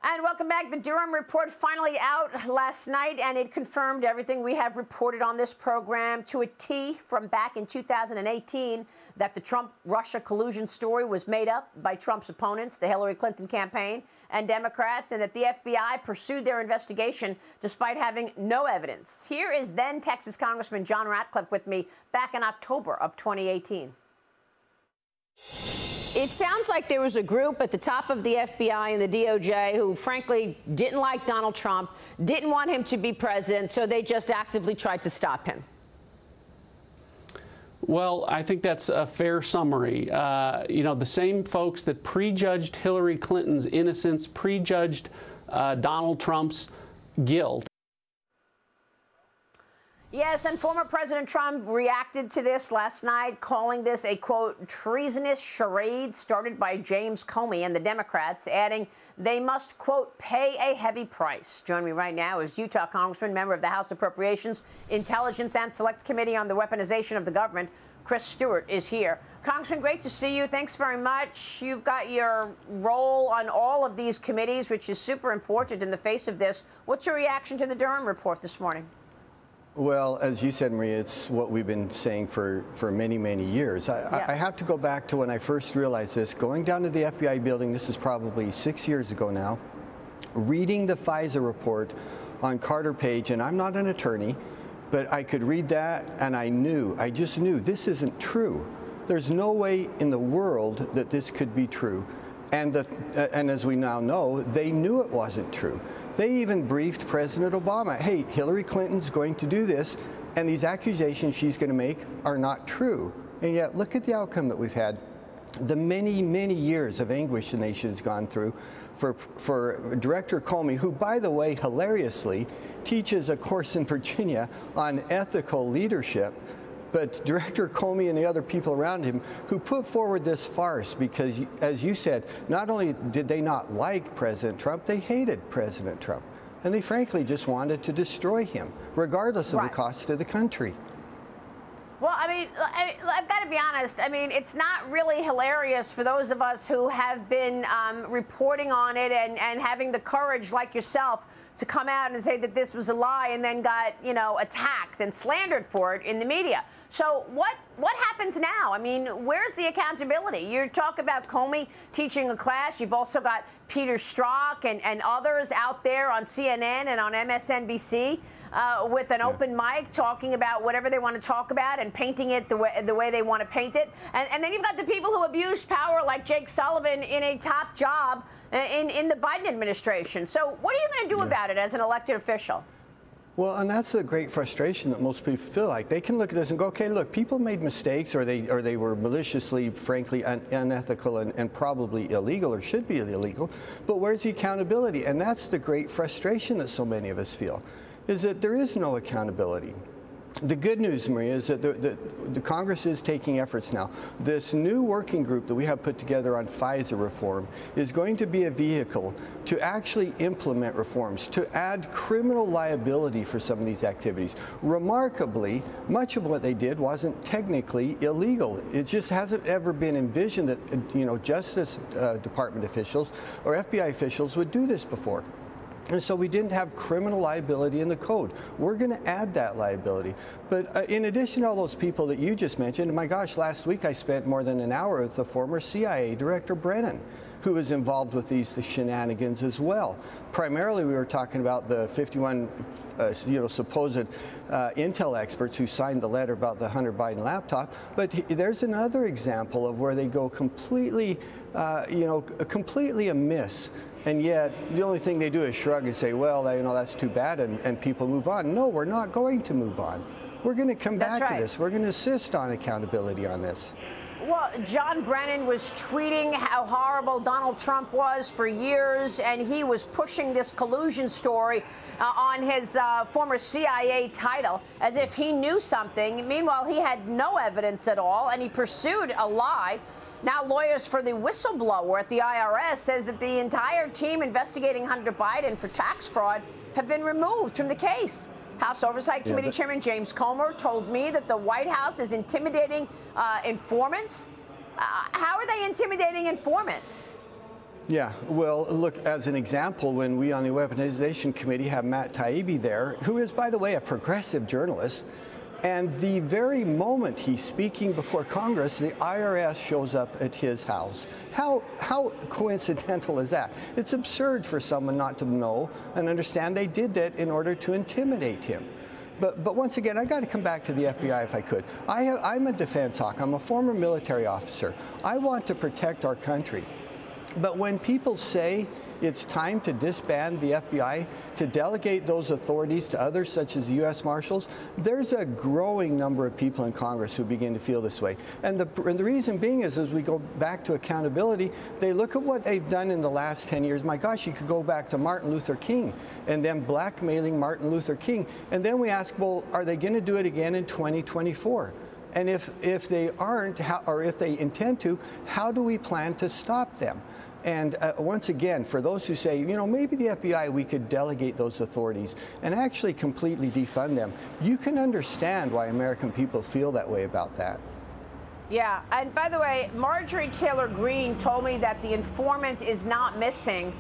And welcome back. The Durham report finally out last night, and it confirmed everything we have reported on this program to a T from back in 2018, that the Trump-Russia collusion story was made up by Trump's opponents, the Hillary Clinton campaign, and Democrats, and that the FBI pursued their investigation despite having no evidence. Here is then Texas Congressman John Ratcliffe with me back in October of 2018. It sounds like there was a group at the top of the FBI and the DOJ who, frankly, didn't like Donald Trump, didn't want him to be president, so they just actively tried to stop him. Well, I think that's a fair summary. The same folks that prejudged Hillary Clinton's innocence, prejudged Donald Trump's guilt. Yes, and former President Trump reacted to this last night, calling this a, quote, treasonous charade started by James Comey and the Democrats, adding they must, quote, pay a heavy price. Joining me right now is Utah Congressman, member of the House Appropriations, Intelligence and Select Committee on the Weaponization of the Government. Chris Stewart is here. Congressman, great to see you. Thanks very much. You've got your role on all of these committees, which is super important in the face of this. What's your reaction to the Durham report this morning? Well, as you said, Maria, it's what we've been saying for many, many years. I have to go back to when I first realized this. Going down to the FBI building, this is probably 6 years ago now, reading the FISA report on Carter Page, and I'm not an attorney, but I could read that and I just knew this isn't true. There's no way in the world that this could be true. And as we now know, they knew it wasn't true. They even briefed President Obama, hey, Hillary Clinton's going to do this, and these accusations she's going to make are not true. And yet, look at the outcome that we've had. The many, many years of anguish the nation has gone through for Director Comey, who, by the way, hilariously, teaches a course in Virginia on ethical leadership. But Director Comey and the other people around him who put forward this farce because, as you said, not only did they not like President Trump, they hated President Trump. And they frankly just wanted to destroy him, regardless of the cost to the country. Well, I mean, I've got to be honest. I mean, it's not really hilarious for those of us who have been reporting on it and having the courage, like yourself, to come out and say that this was a lie and then got, attacked and slandered for it in the media. So what happens now? I mean, where's the accountability? You talk about Comey teaching a class. You've also got Peter Strzok and others out there on CNN and on MSNBC. With an open mic, talking about whatever they want to talk about and painting it the way they want to paint it. And then you've got the people who abuse power, like Jake Sullivan, in a top job in the Biden administration. So what are you going to do about it as an elected official? Well, and that's a great frustration that most people feel like. They can look at this and go, okay, look, people made mistakes or they were maliciously, frankly, unethical and probably illegal or should be illegal, but where's the accountability? And that's the great frustration that so many of us feel, is that there is no accountability. The good news, Maria, is that the Congress is taking efforts now. This new working group that we have put together on FISA reform is going to be a vehicle to actually implement reforms, to add criminal liability for some of these activities. Remarkably, much of what they did wasn't technically illegal. It just hasn't ever been envisioned that, Justice Department officials or FBI officials would do this before. And so we didn't have criminal liability in the code. We're going to add that liability. But in addition to all those people that you just mentioned, my gosh, last week I spent more than an hour with the former CIA Director Brennan, who was involved with these shenanigans as well. Primarily, we were talking about the 51, supposed intel experts who signed the letter about the Hunter Biden laptop. But there's another example of where they go completely, completely amiss. And yet, the only thing they do is shrug and say, well, that's too bad, and people move on. No, we're not going to move on. We're going to come back to this. We're going to insist on accountability on this. Well, John Brennan was tweeting how horrible Donald Trump was for years, and he was pushing this collusion story on his former CIA title as if he knew something. Meanwhile, he had no evidence at all, and he pursued a lie. Now, lawyers for the whistleblower at the IRS says that the entire team investigating Hunter Biden for tax fraud have been removed from the case. House Oversight Committee Chairman James Comer told me that the White House is intimidating informants. How are they intimidating informants? Yeah, well, look, as an example, when we on the Weaponization Committee have Matt Taibbi there, who is, by the way, a progressive journalist, and the very moment he's speaking before Congress, the IRS shows up at his house. How coincidental is that? It's absurd for someone not to know and understand they did that in order to intimidate him. But once again, I got to come back to the FBI if I could. I'm a defense hawk. I'm a former military officer. I want to protect our country. But when people say it's time to disband the FBI, to delegate those authorities to others such as the U.S. Marshals, there's a growing number of people in Congress who begin to feel this way. And the reason being is, as we go back to accountability, they look at what they've done in the last 10 years. My gosh, you could go back to Martin Luther King and them blackmailing Martin Luther King. And then we ask, well, are they going to do it again in 2024? And if they aren't, or if they intend to, how do we plan to stop them? And once again, for those who say, you know, maybe the FBI, we could delegate those authorities and actually completely defund them, you can understand why American people feel that way about that. Yeah, and by the way, Marjorie Taylor Greene told me that the informant is not missing,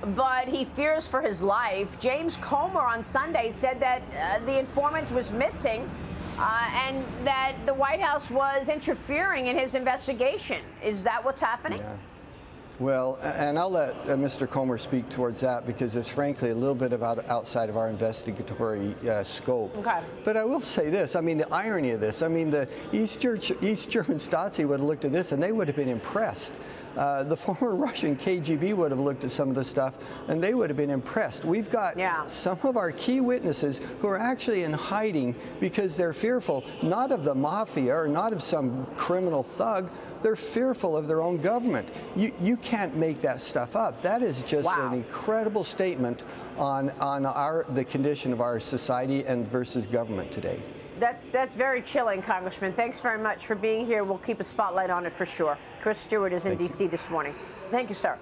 but he fears for his life. James Comer on Sunday said that the informant was missing and that the White House was interfering in his investigation. Is that what's happening? Yeah. Well, and I'll let Mr. Comer speak towards that because it's frankly a little bit outside of our investigatory scope. Okay. But I will say this, I mean, the irony of this, I mean, the East German Stasi would have looked at this and they would have been impressed. The former Russian KGB would have looked at some of the stuff and they would have been impressed. We've got some of our key witnesses who are actually in hiding because they're fearful, not of the mafia or not of some criminal thug. They're fearful of their own government. You can't make that stuff up. That is just an incredible statement on the condition of our society and versus government today. That's very chilling, Congressman. Thanks very much for being here. We'll keep a spotlight on it for sure. Chris Stewart is in D.C. this morning. Thank you, sir.